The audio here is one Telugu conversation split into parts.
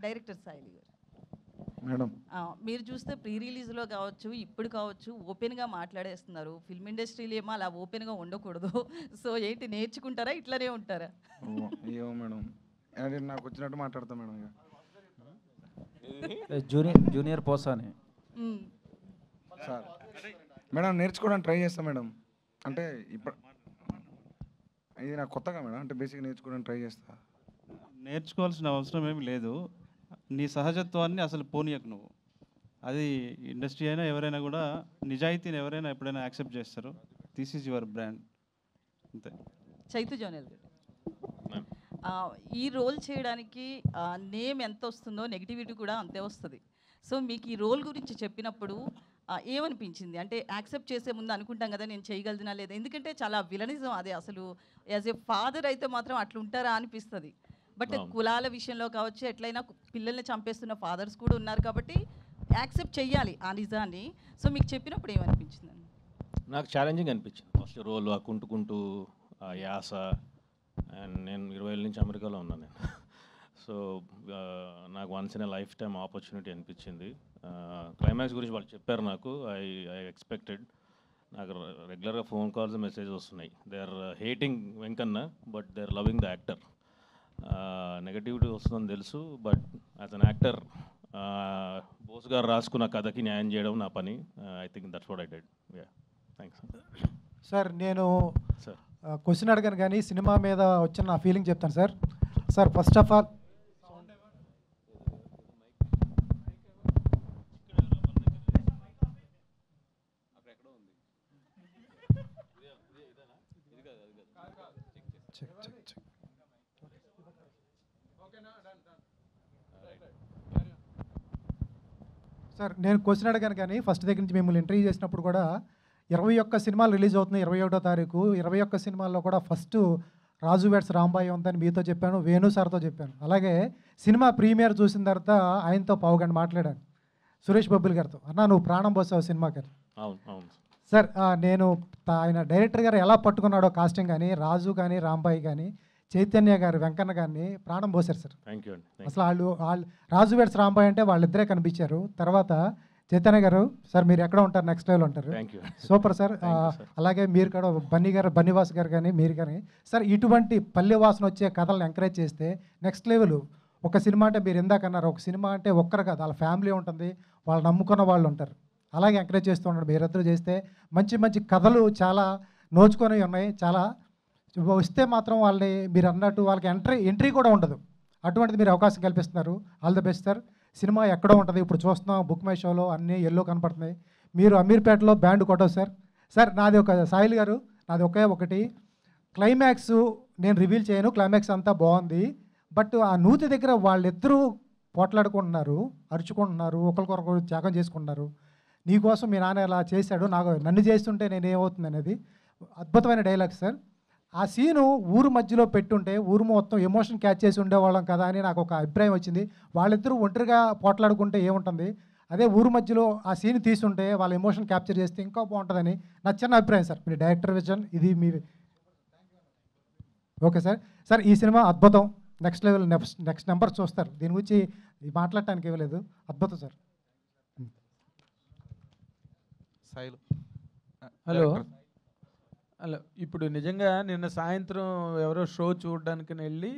డైరెక్టర్ సాయిలి గారు మేడం మీరు చూస్తే ప్రీ రిలీజ్లో కావచ్చు ఇప్పుడు కావచ్చు ఓపెన్గా మాట్లాడేస్తున్నారు. ఫిల్మ్ ఇండస్ట్రీలో ఏమో అలా ఓపెన్గా ఉండకూడదు. సో ఏంటి నేర్చుకుంటారా ఇట్లనే ఉంటారా? ఏమో మేడం, అది నాకు వచ్చినట్టు మాట్లాడతా madam. Junior Posani sir madam నేర్చుకోవడానికి ట్రై చేస్తాం మేడం. అంటే ఇప్పుడు ఇది నాకు కొత్తగా మేడం, అంటే బేసిక్ నేర్చుకోవడానికి ట్రై చేస్తా. నేర్చుకోవాల్సిన అవసరం ఏమి లేదు. నీ సహజత్వాన్ని అసలు పోనీయకు నువ్వు. అది ఇండస్ట్రీ అయినా ఎవరైనా కూడా నిజాయితీని ఎవరైనా ఎప్పుడైనా యాక్సెప్ట్ చేస్తారు. దిస్ ఈజ్ యువర్ బ్రాండ్ అంతే. చైతు జోనల్ ఈ రోల్ చేయడానికి నేమ్ ఎంత వస్తుందో నెగిటివిటీ కూడా అంతే వస్తుంది. సో మీకు ఈ రోల్ గురించి చెప్పినప్పుడు ఏమనిపించింది? అంటే యాక్సెప్ట్ చేసే ముందు అనుకుంటాం కదా నేను చేయగలదునా లేదా, ఎందుకంటే చాలా విలనిజం అదే. అసలు యాజ్ ఏ ఫాదర్ అయితే మాత్రం అట్లుంటారా అనిపిస్తుంది. బట్ కులాల విషయంలో కావచ్చు ఎట్లయినా పిల్లల్ని చంపేస్తున్న ఫాదర్స్ కూడా ఉన్నారు కాబట్టి యాక్సెప్ట్ చెయ్యాలి ఆ నిజాన్ని. సో మీకు చెప్పినప్పుడు ఏమనిపించింది? నాకు ఛాలెంజింగ్ అనిపించింది ఫస్ట్ రోల్, ఆ కుంటుకుంటూ ఆ యాస. అండ్ నేను 20 ఏళ్ళ నుంచి అమెరికాలో ఉన్నాను నేను. సో నాకు once in life time opportunity అనిపించింది. క్లైమాక్స్ గురించి వాళ్ళు చెప్పారు నాకు. I expected. నాకు రెగ్యులర్గా ఫోన్ కాల్స్ మెసేజ్ వస్తున్నాయి. They are hating Venkanna but they are loving the actor. Negativity వస్తుందని తెలుసు, but as an actor Bose garu రాసుకున్న కథకి న్యాయం చేయడం నా పని. I think that's what I did. Yeah, thanks sir. నేను సార్ క్వశ్చన్ అడగాను కానీ సినిమా మీద వచ్చిన నా ఫీలింగ్ చెప్తాను sir. Sir first of all sir నేను క్వశ్చన్ అడగాను కానీ ఫస్ట్ దగ్గర నుంచి మిమ్మల్ని ఇంటర్వ్యూ చేసినప్పుడు కూడా 21 సినిమాలు రిలీజ్ అవుతున్నాయి 21వ తారీఖు. 21 సినిమాల్లో కూడా ఫస్ట్ రాజు వెడ్స్ రాంబాయి ఉందని మీతో చెప్పాను, వేణు సార్తో చెప్పాను. అలాగే సినిమా ప్రీమియర్ చూసిన తర్వాత ఆయనతో పావుగంట మాట్లాడాను, సురేష్ బొబ్బిల్ గారితో. అన్నా నువ్వు ప్రాణం పోసావు సినిమాకి. సార్ నేను ఆయన డైరెక్టర్ గారు ఎలా పట్టుకున్నాడో కాస్టింగ్ కానీ, రాజు కానీ, రాంబాయి కానీ, చైతన్య గారు, వెంకన్న గారిని ప్రాణం పోసారు సార్. అసలు వాళ్ళు రాజు వెడ్స్ రాంబాయి అంటే వాళ్ళిద్దరే కనిపించారు. తర్వాత చైతన్య గారు సార్ మీరు ఎక్కడ ఉంటారు, నెక్స్ట్ లెవెల్ ఉంటారు. Super sir. అలాగే మీరు కూడా బన్నీ గారు, బన్నీవాస్ గారు కానీ మీరు కానీ సార్ ఇటువంటి పల్లె వాసన వచ్చే కథలను ఎంకరేజ్ చేస్తే నెక్స్ట్ లెవెల్. ఒక సినిమా అంటే మీరు ఇందాక అన్నారు, ఒక సినిమా అంటే ఒక్కరు కాదు, వాళ్ళ ఫ్యామిలీ ఉంటుంది, వాళ్ళు నమ్ముకున్న వాళ్ళు ఉంటారు. అలాగే ఎంకరేజ్ చేస్తూ ఉన్నాడు. మీరిద్దరు చేస్తే మంచి మంచి కథలు చాలా నోచుకొని ఉన్నాయి. చాలా వస్తే మాత్రం వాళ్ళని మీరు అన్నట్టు వాళ్ళకి ఎంట్రీ కూడా ఉండదు. అటువంటిది మీరు అవకాశం కల్పిస్తున్నారు. All the best sir. Cinema ఎక్కడో ఉంటుంది, ఇప్పుడు చూస్తున్నాం బుక్ మై షోలో అన్నీ ఎల్లో కనపడుతున్నాయి. మీరు అమీర్పేటలో బ్యాండ్ కొట్టవు సార్. సార్ నాది ఒక సాయిల్ గారు, నాది ఒకటి క్లైమాక్స్ నేను రివీల్ చేయను. క్లైమాక్స్ అంతా బాగుంది, బట్ ఆ నూతి దగ్గర వాళ్ళిద్దరూ పోట్లాడుకుంటున్నారు, అరుచుకుంటున్నారు, ఒకరికొకరు త్యాగం చేసుకుంటున్నారు. నీకోసం మీ నాన్న ఇలా చేశాడు, నన్ను చేస్తుంటే నేనేమవుతుంది అనేది అద్భుతమైన డైలాగ్ సార్. ఆ సీను ఊరు మధ్యలో పెట్టుంటే ఊరు మొత్తం ఎమోషన్ క్యాచ్ చేసి ఉండేవాళ్ళం కదా అని నాకు ఒక అభిప్రాయం వచ్చింది. వాళ్ళిద్దరూ ఒంటరిగా పోట్లాడుకుంటే ఏముంటుంది, అదే ఊరు మధ్యలో ఆ సీన్ తీసుంటే వాళ్ళ ఎమోషన్ క్యాప్చర్ చేస్తే ఇంకా బాగుంటుందని నా చిన్న అభిప్రాయం సార్. మీ డైరెక్టర్ విజన్ ఇది మీ. Okay sir. సార్ ఈ సినిమా అద్భుతం, నెక్స్ట్ లెవెల్, నెక్స్ట్ నెంబర్ చూస్తారు. దీని గురించి మాట్లాడటానికి ఇవ్వలేదు. అద్భుతం సార్. Hello hello. ఇప్పుడు నిజంగా నిన్న సాయంత్రం ఎవరో షో చూడడానికి వెళ్ళి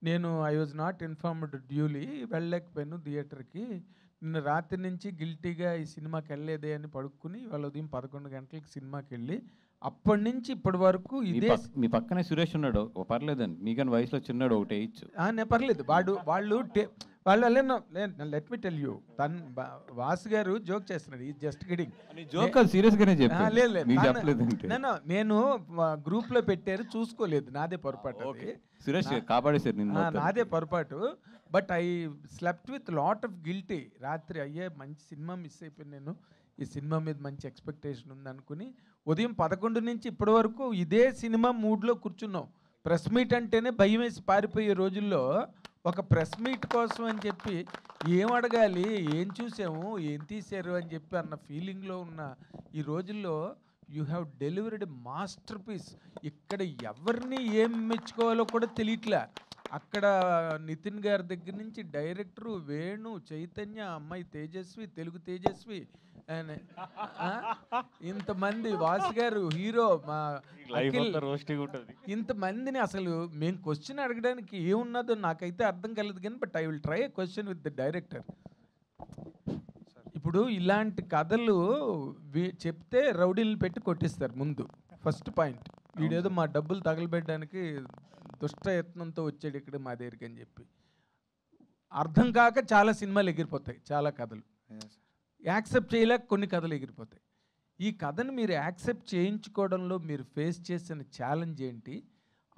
నేను I was not informed duly, వెళ్ళలేకపోయాను థియేటర్కి. నిన్న రాత్రి నుంచి గిల్టీగా ఈ సినిమాకి వెళ్ళలేదే అని పడుకుని వాళ్ళ ఉదయం 11 గంటలకి సినిమాకి వెళ్ళి అప్పటి నుంచి ఇప్పటి వరకు ఇదే. మీ పక్కనే సురేష్ ఉన్నాడు, పర్లేదండి, మీకని వయసులో చిన్నాడు, ఒకటి వేయచ్చు. నేను పర్లేదు. వాళ్ళు let me tell you, Vasu గారు జోక్ చేస్తున్నారు, ఈ జస్ట్ కిడింగ్. జోక్ సీరియస్గానే నేను గ్రూప్లో పెట్టారు, చూసుకోలేదు, నాదే పొరపాటు. సురేష్ కాపాడేశారు, నాదే పొరపాటు. But I slept with lot of guilty. రాత్రి అయ్యే మంచి సినిమా మిస్ అయిపోయింది, నేను ఈ సినిమా మీద మంచి ఎక్స్పెక్టేషన్ ఉంది అనుకుని ఉదయం 11 నుంచి ఇప్పటి వరకు ఇదే సినిమా మూడ్లో కూర్చున్నాం. ప్రెస్ మీట్ అంటేనే భయం వేసి పారిపోయే రోజుల్లో ఒక ప్రెస్ మీట్ కోసం అని చెప్పి ఏం అడగాలి, ఏం చూసాము, ఏం తీశారు అని చెప్పి అన్న ఫీలింగ్లో ఉన్న ఈ రోజుల్లో you have delivered masterpiece. ఇక్కడ ఎవరిని ఏం మెచ్చుకోవాలో కూడా తెలియట్లే. అక్కడ నితిన్ గారి దగ్గర నుంచి డైరెక్టరు, వేణు, చైతన్య, అమ్మాయి తేజస్వి, తెలుగు తేజస్వి and, ఆ, ఇంతమంది వాసు గారు, హీరో మా లైఫ్ అఖిల్, అంతా రోస్టింగ్ ఉంటుంది. ఇంతమందిని అసలు మేము క్వశ్చన్ అడగడానికి ఏమున్నదో నాకైతే అర్థం కాలేదు కానీ but I will try a question with the director. ఇప్పుడు ఇలాంటి కథలు చెప్తే రౌడీలు పెట్టి కొట్టిస్తారు ముందు, ఫస్ట్ పాయింట్. వీడేదో మా డబ్బులు తగలబెట్టడానికి దుష్ట యత్నంతో వచ్చాడు ఇక్కడ మా దగ్గరికి అని చెప్పి అర్థం కాక చాలా సినిమాలు ఎగిరిపోతాయి, చాలా కథలు యాక్సెప్ట్ చేయలేక కొన్ని కథలు ఎగిరిపోతాయి. ఈ కథను మీరు యాక్సెప్ట్ చేయించుకోవడంలో మీరు ఫేస్ చేసిన ఛాలెంజ్ ఏంటి?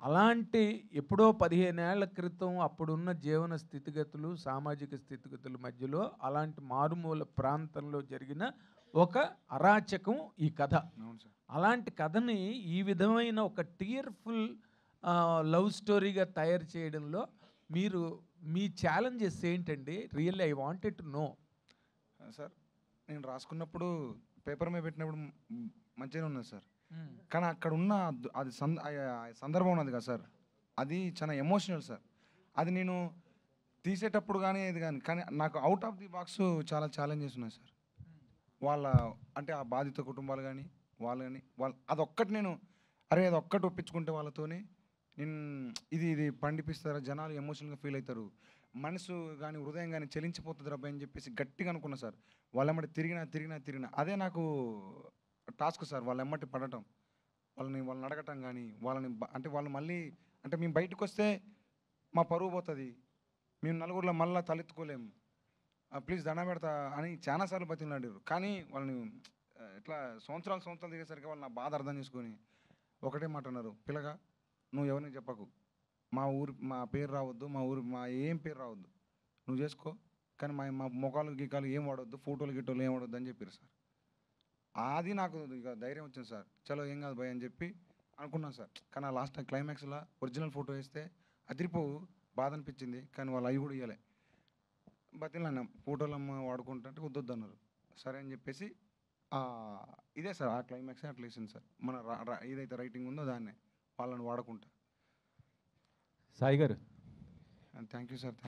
అలాంటి ఎప్పుడో 15 ఏళ్ల క్రితం అప్పుడున్న జీవన స్థితిగతులు, సామాజిక స్థితిగతుల మధ్యలో అలాంటి మారుమూల ప్రాంతంలో జరిగిన ఒక అరాచకం ఈ కథ. అలాంటి కథని ఈ విధమైన ఒక టీయర్ఫుల్ లవ్ స్టోరీగా తయారు చేయడంలో మీరు మీ ఛాలెంజెస్ ఏంటండి? Really I wanted to know. Sir నేను రాసుకున్నప్పుడు పేపర్ మీద పెట్టినప్పుడు మంచిగానే ఉన్నది సార్. కానీ అక్కడ ఉన్న అది సందర్భం ఉన్నది కదా సార్, అది చాలా ఎమోషనల్ సార్. అది నేను తీసేటప్పుడు కానీ ఇది కానీ నాకు అవుట్ ఆఫ్ ది బాక్స్ చాలా ఛాలెంజెస్ ఉన్నాయి సార్. వాళ్ళ అంటే ఆ బాధిత కుటుంబాలు కానీ వాళ్ళు అదొక్కటి నేను అదొక్కటి ఒప్పించుకుంటే వాళ్ళతోని నేను ఇది పండిపిస్తారా, జనాలు ఎమోషనల్గా ఫీల్ అవుతారు, మనసు కానీ హృదయం కానీ చెలించిపోతుంది రబ్బాయి అని చెప్పేసి గట్టిగా అనుకున్నా సార్. వాళ్ళెమ్మటి తిరిగినా అదే నాకు టాస్క్ సార్. వాళ్ళ ఎమ్మటి పడటం, వాళ్ళని అడగటం కానీ అంటే వాళ్ళు మళ్ళీ అంటే మేము బయటకు వస్తే మా పరువు పోతుంది, మేము నలుగురిలో మళ్ళీ తలెత్తుకోలేము, ప్లీజ్ దండం పెడతా అని చాలాసార్లు బతిలాడారు. కానీ వాళ్ళని ఇట్లా సంవత్సరాలు దిగేసరికి వాళ్ళు నా బాధ అర్థం చేసుకొని ఒకటే మాట అన్నారు, పిల్లగా నువ్వు ఎవరిని చెప్పకు, మా పేరు రావద్దు, మా ఏం పేరు రావద్దు, నువ్వు చేసుకో, కానీ మా మొఖాలు గీకాలు ఏం వాడొద్దు, ఫోటోలు గిట్టోలు ఏం వాడొద్దు అని చెప్పారు సార్. అది నాకు ఇక ధైర్యం వచ్చింది సార్. చలో ఏం కాదు భయ్ అని చెప్పి అనుకున్నాను సార్. కానీ లాస్ట్ క్లైమాక్స్లో ఒరిజినల్ ఫోటో వేస్తే అదిరిపోవు, బాధ అనిపించింది. కానీ వాళ్ళు అవి కూడా ఇవ్వలే, బతిలాన్న ఫోటోలు అమ్మ వాడుకుంటుంటే వద్దొద్దు అన్నారు. సరే అని చెప్పేసి ఇదే సార్ ఆ క్లైమాక్స్ అట్లా వేసింది సార్. మన ఏదైతే రైటింగ్ ఉందో దాన్నే వాళ్ళని వాడుకుంటా. సాయి గారు థ్యాంక్ యూ సార్.